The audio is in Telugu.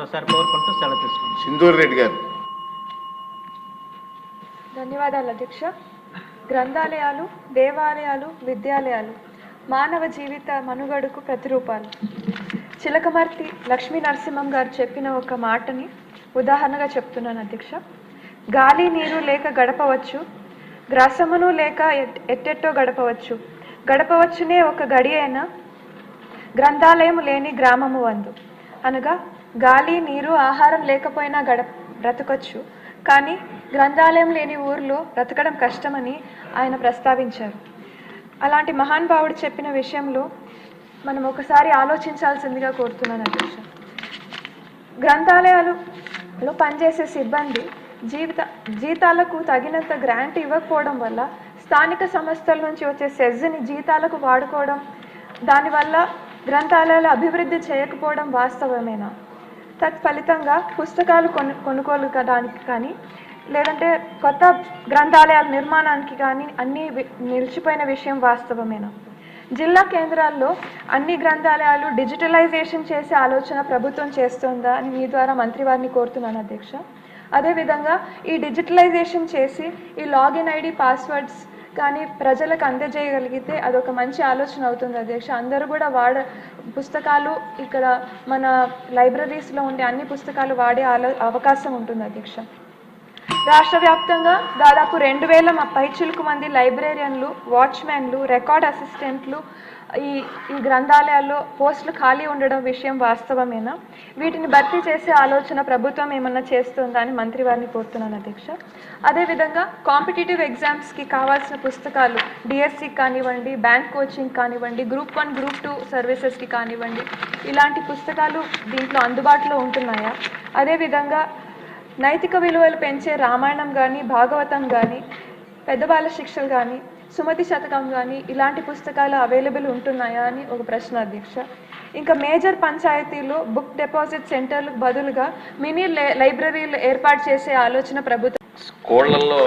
మరోసారి కోరుకుంటూ సెలవు తీసుకుంటాం. సింధూర్ రెడ్డి గారు. ధన్యవాదాలు అధ్యక్ష. గ్రంథాలయాలు, దేవాలయాలు, విద్యాలయాలు మానవ జీవిత మనుగడకు ప్రతిరూపాలు. చిలకమర్తి లక్ష్మీ నరసింహం గారు చెప్పిన ఒక మాటని ఉదాహరణగా చెప్తున్నాను అధ్యక్ష. గాలి నీరు లేక గడపవచ్చు, గ్రాసమును లేక ఎట్టెట్టో గడపవచ్చు, గడపవచ్చునే ఒక గడి అయినా గ్రంథాలయం లేని గ్రామము వందు. అనగా గాలి నీరు ఆహారం లేకపోయినా బ్రతకొచ్చు, కానీ గ్రంథాలయం లేని ఊరిలో బ్రతకడం కష్టమని ఆయన ప్రస్తావించారు. అలాంటి మహానుభావుడు చెప్పిన విషయంలో మనం ఒకసారి ఆలోచించాల్సిందిగా కోరుతున్నాను అధ్యక్ష. గ్రంథాలయాలలో పనిచేసే సిబ్బంది జీతాలకు తగినంత గ్రాంట్ ఇవ్వకపోవడం వల్ల స్థానిక సంస్థల నుంచి వచ్చే సెజ్ని జీతాలకు వాడుకోవడం, దానివల్ల గ్రంథాలయాలు అభివృద్ధి చేయకపోవడం వాస్తవమేనా? తత్ఫలితంగా పుస్తకాలు కొనుగోలు కావడానికి కానీ లేదంటే కొత్త గ్రంథాలయాల నిర్మాణానికి కానీ అన్నీ నిలిచిపోయిన విషయం వాస్తవమేనా? జిల్లా కేంద్రాల్లో అన్ని గ్రంథాలయాలు డిజిటలైజేషన్ చేసే ఆలోచన ప్రభుత్వం చేస్తుందా అని మీ ద్వారా మంత్రివారిని కోరుతున్నాను అధ్యక్ష. అదేవిధంగా ఈ డిజిటలైజేషన్ చేసి ఈ లాగిన్ ఐడి పాస్వర్డ్స్ కానీ ప్రజలకు అందజేయగలిగితే అదొక మంచి ఆలోచన అవుతుంది అధ్యక్ష. అందరూ కూడా పుస్తకాలు ఇక్కడ మన లైబ్రరీస్లో ఉండే అన్ని పుస్తకాలు వాడే అవకాశం ఉంటుంది అధ్యక్ష. రాష్ట్ర వ్యాప్తంగా దాదాపు 2000 పైచిలుకు మంది లైబ్రేరియన్లు, వాచ్మెన్లు, రికార్డ్ అసిస్టెంట్లు ఈ గ్రంథాలయాల్లో పోస్టులు ఖాళీ ఉండడం విషయం వాస్తవమేనా? వీటిని భర్తీ చేసే ఆలోచన ప్రభుత్వం ఏమన్నా చేస్తుందా అని మంత్రివారిని కోరుతున్నాను అధ్యక్ష. అదేవిధంగా కాంపిటేటివ్ ఎగ్జామ్స్కి కావాల్సిన పుస్తకాలు డిఎస్సికి కానివ్వండి, బ్యాంక్ కోచింగ్ కానివ్వండి, గ్రూప్ 1, గ్రూప్ 2 సర్వీసెస్కి కానివ్వండి, ఇలాంటి పుస్తకాలు దీంట్లో అందుబాటులో ఉంటున్నాయా? అదేవిధంగా నైతిక విలువలు పెంచే రామాయణం కానీ, భాగవతం కానీ, పెద్దబాల శిక్షలు కానీ, సుమతి శతకం కానీ ఇలాంటి పుస్తకాలు అవైలబుల్ ఉంటున్నాయా అని ఒక ప్రశ్న అధ్యక్ష. ఇంకా మేజర్ పంచాయతీలో బుక్ డిపాజిట్ సెంటర్లకు బదులుగా మినీ లైబ్రరీలు ఏర్పాటు చేసే ఆలోచన ప్రభుత్వం. స్కూళ్ళల్లో